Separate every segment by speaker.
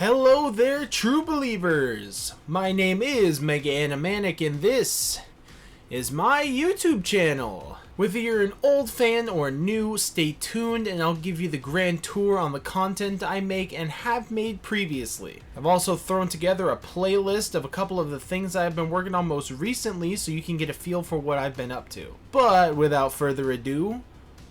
Speaker 1: Hello there, true believers! My name is Meganimanic and this is my YouTube channel. Whether you're an old fan or new, stay tuned and I'll give you the grand tour on the content I make and have made previously. I've also thrown together a playlist of a couple of the things I've been working on most recently so you can get a feel for what I've been up to. But without further ado,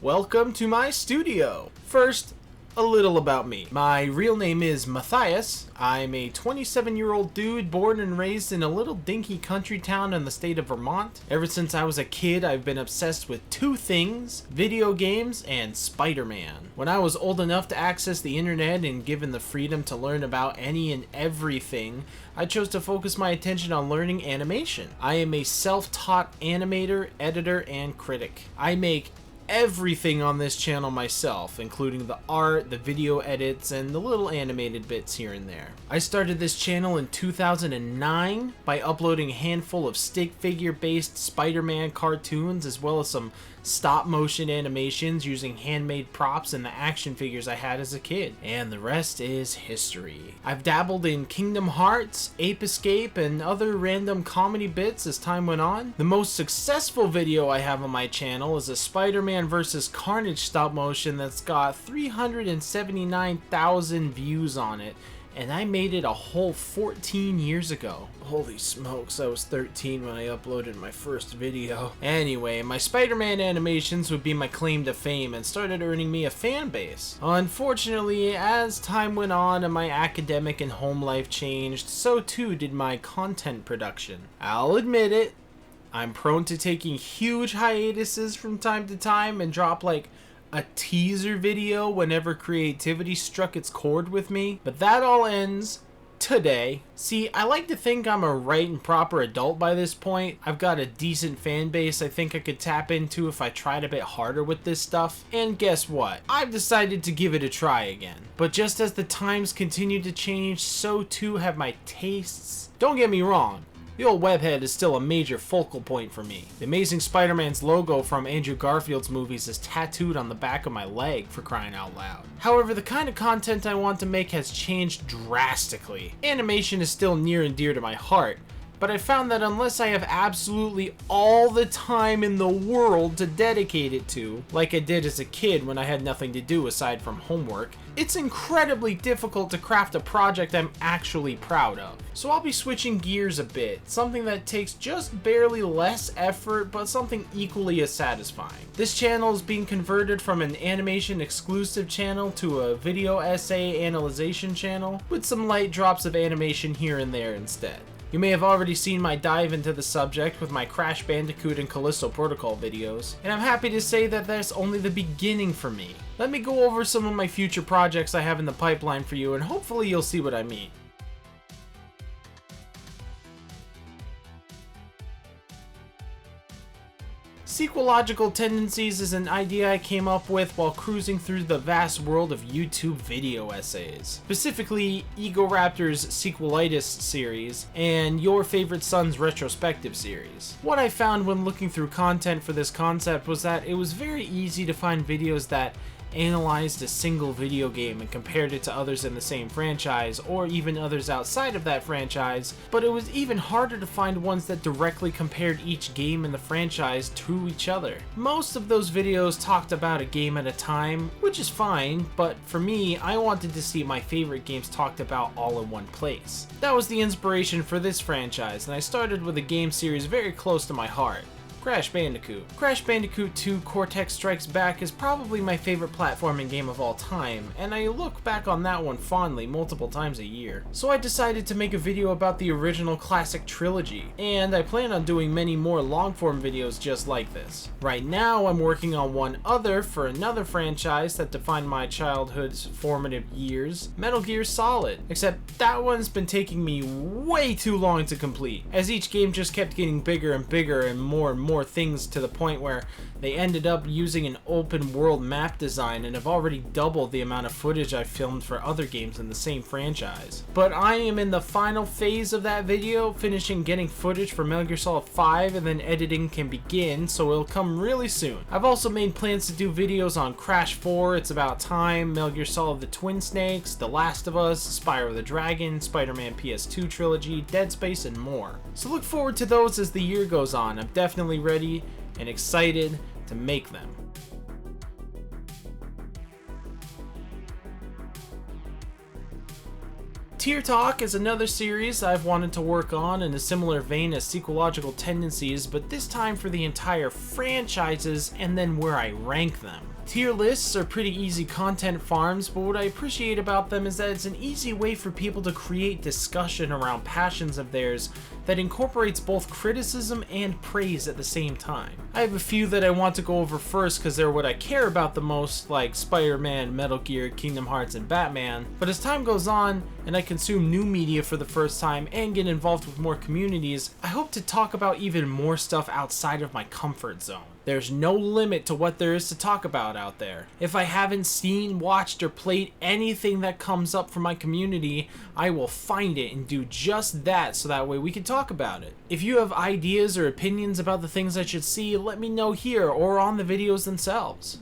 Speaker 1: welcome to my studio. First, a little about me. My real name is Matthias. I'm a 27-year-old dude born and raised in a little dinky country town in the state of Vermont. Ever since I was a kid, I've been obsessed with two things: video games and Spider-Man. When I was old enough to access the internet and given the freedom to learn about any and everything, I chose to focus my attention on learning animation. I am a self-taught animator, editor, and critic. I make everything on this channel myself, including the art, the video edits, and the little animated bits here and there. I started this channel in 2009 by uploading a handful of stick figure based Spider-Man cartoons as well as some stop motion animations using handmade props and the action figures I had as a kid. And the rest is history. I've dabbled in Kingdom Hearts, Ape Escape, and other random comedy bits as time went on. The most successful video I have on my channel is a Spider-Man vs. Carnage stop motion that's got 379,000 views on it, and I made it a whole 14 years ago. Holy smokes, I was 13 when I uploaded my first video. Anyway, my Spider-Man animations would be my claim to fame and started earning me a fan base. Unfortunately, as time went on and my academic and home life changed, so too did my content production. I'll admit it, I'm prone to taking huge hiatuses from time to time and drop like a teaser video whenever creativity struck its chord with me, but that all ends today. See, I like to think I'm a right and proper adult by this point. I've got a decent fan base I think I could tap into if I tried a bit harder with this stuff, and guess what? I've decided to give it a try again. But just as the times continue to change, so too have my tastes. Don't get me wrong, the old webhead is still a major focal point for me. The Amazing Spider-Man's logo from Andrew Garfield's movies is tattooed on the back of my leg, for crying out loud. However, the kind of content I want to make has changed drastically. Animation is still near and dear to my heart, but I found that unless I have absolutely all the time in the world to dedicate it to, like I did as a kid when I had nothing to do aside from homework, it's incredibly difficult to craft a project I'm actually proud of. So I'll be switching gears a bit, something that takes just barely less effort, but something equally as satisfying. This channel is being converted from an animation exclusive channel to a video essay analyzation channel, with some light drops of animation here and there instead. You may have already seen my dive into the subject with my Crash Bandicoot and Callisto Protocol videos, and I'm happy to say that that's only the beginning for me. Let me go over some of my future projects I have in the pipeline for you, and hopefully you'll see what I mean. Sequelogical tendencies is an idea I came up with while cruising through the vast world of YouTube video essays. Specifically, Egoraptor's Sequelitis series and Your Favorite Son's retrospective series. What I found when looking through content for this concept was that it was very easy to find videos that analyzed a single video game and compared it to others in the same franchise, or even others outside of that franchise, but it was even harder to find ones that directly compared each game in the franchise to each other. Most of those videos talked about a game at a time, which is fine, but for me, I wanted to see my favorite games talked about all in one place. That was the inspiration for this franchise, and I started with a game series very close to my heart: Crash Bandicoot. Crash Bandicoot 2 Cortex Strikes Back is probably my favorite platforming game of all time, and I look back on that one fondly multiple times a year. So I decided to make a video about the original classic trilogy, and I plan on doing many more long-form videos just like this. Right now, I'm working on one other for another franchise that defined my childhood's formative years, Metal Gear Solid, except that one's been taking me way too long to complete, as each game just kept getting bigger and bigger and more more things to the point where they ended up using an open world map design and have already doubled the amount of footage I filmed for other games in the same franchise. But I am in the final phase of that video, finishing getting footage for Metal Gear Solid 5, and then editing can begin, so it'll come really soon. I've also made plans to do videos on Crash 4, It's About Time, Metal Gear Solid The Twin Snakes, The Last of Us, Spyro the Dragon, Spider-Man PS2 trilogy, Dead Space, and more. So look forward to those as the year goes on. I'm definitely ready and excited to make them. Tier Talk is another series I've wanted to work on in a similar vein as Sequological Tendencies, but this time for the entire franchises and then where I rank them. Tier lists are pretty easy content farms, but what I appreciate about them is that it's an easy way for people to create discussion around passions of theirs that incorporates both criticism and praise at the same time. I have a few that I want to go over first because they're what I care about the most, like Spider-Man, Metal Gear, Kingdom Hearts, and Batman, but as time goes on and I consume new media for the first time and get involved with more communities, I hope to talk about even more stuff outside of my comfort zone. There's no limit to what there is to talk about out there. If I haven't seen, watched, or played anything that comes up from my community, I will find it and do just that so that way we can talk about it. If you have ideas or opinions about the things I should see, let me know here or on the videos themselves.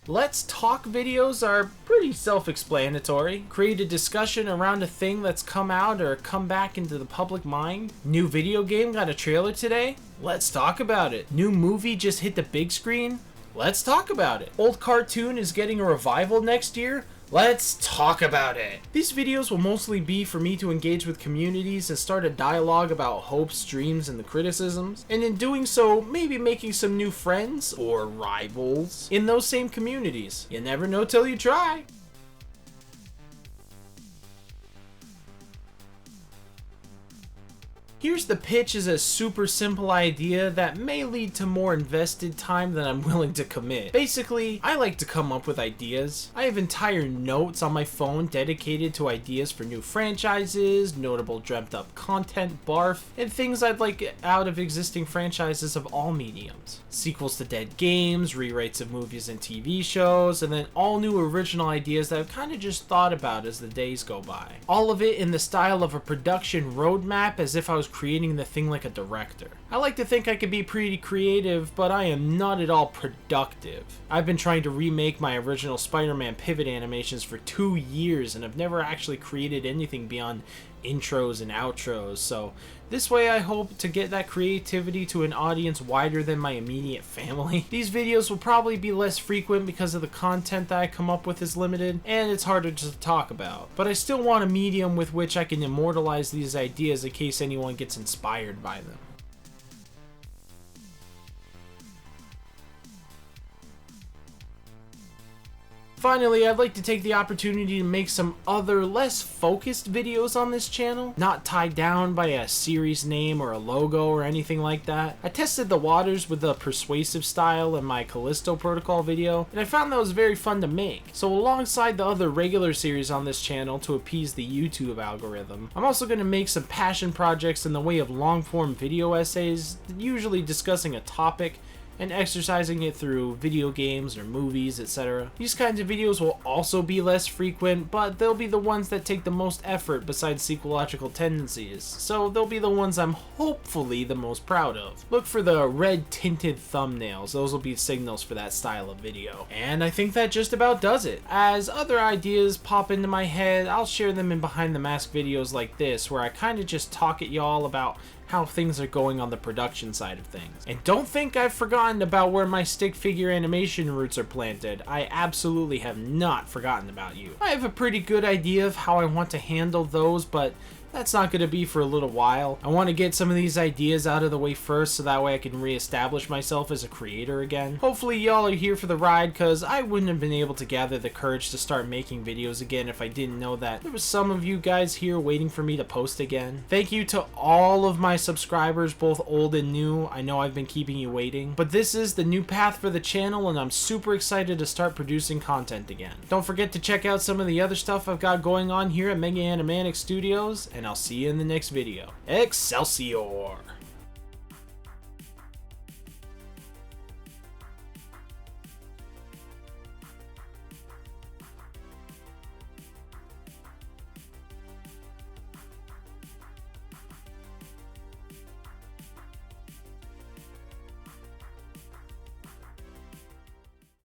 Speaker 1: Let's Talk videos are pretty self-explanatory. Create a discussion around a thing that's come out or come back into the public mind. New video game got a trailer today? Let's talk about it. New movie just hit the big screen? Let's talk about it. Old cartoon is getting a revival next year? Let's talk about it. These videos will mostly be for me to engage with communities and start a dialogue about hopes, dreams, and the criticisms, and in doing so, maybe making some new friends or rivals in those same communities. You never know till you try. Here's the pitch as a super simple idea that may lead to more invested time than I'm willing to commit. Basically, I like to come up with ideas. I have entire notes on my phone dedicated to ideas for new franchises, notable dreamt up content, barf, and things I'd like out of existing franchises of all mediums. Sequels to dead games, rewrites of movies and TV shows, and then all new original ideas that I've kind of just thought about as the days go by. All of it in the style of a production roadmap, as if I was creating the thing like a director. I like to think I could be pretty creative, but I am not at all productive. I've been trying to remake my original Spider-Man pivot animations for 2 years and I've never actually created anything beyond intros and outros, so this way I hope to get that creativity to an audience wider than my immediate family. These videos will probably be less frequent because of the content that I come up with is limited and it's harder to talk about, but I still want a medium with which I can immortalize these ideas in case anyone gets inspired by them. Finally, I'd like to take the opportunity to make some other less focused videos on this channel, not tied down by a series name or a logo or anything like that. I tested the waters with the persuasive style in my Callisto Protocol video, and I found that was very fun to make. So alongside the other regular series on this channel to appease the YouTube algorithm, I'm also going to make some passion projects in the way of long-form video essays, usually discussing a topic and exercising it through video games or movies, etc. These kinds of videos will also be less frequent, but they'll be the ones that take the most effort besides Sequological Tendencies, so they'll be the ones I'm hopefully the most proud of. Look for the red tinted thumbnails, those will be signals for that style of video. And I think that just about does it. As other ideas pop into my head, I'll share them in behind the mask videos like this, where I kind of just talk at y'all about how things are going on the production side of things. And don't think I've forgotten about where my stick figure animation roots are planted. I absolutely have not forgotten about you. I have a pretty good idea of how I want to handle those, but that's not going to be for a little while. I want to get some of these ideas out of the way first so that way I can reestablish myself as a creator again. Hopefully y'all are here for the ride, because I wouldn't have been able to gather the courage to start making videos again if I didn't know that there was some of you guys here waiting for me to post again. Thank you to all of my subscribers, both old and new. I know I've been keeping you waiting, but this is the new path for the channel and I'm super excited to start producing content again. Don't forget to check out some of the other stuff I've got going on here at Meganimanic Studios, and I'll see you in the next video. Excelsior!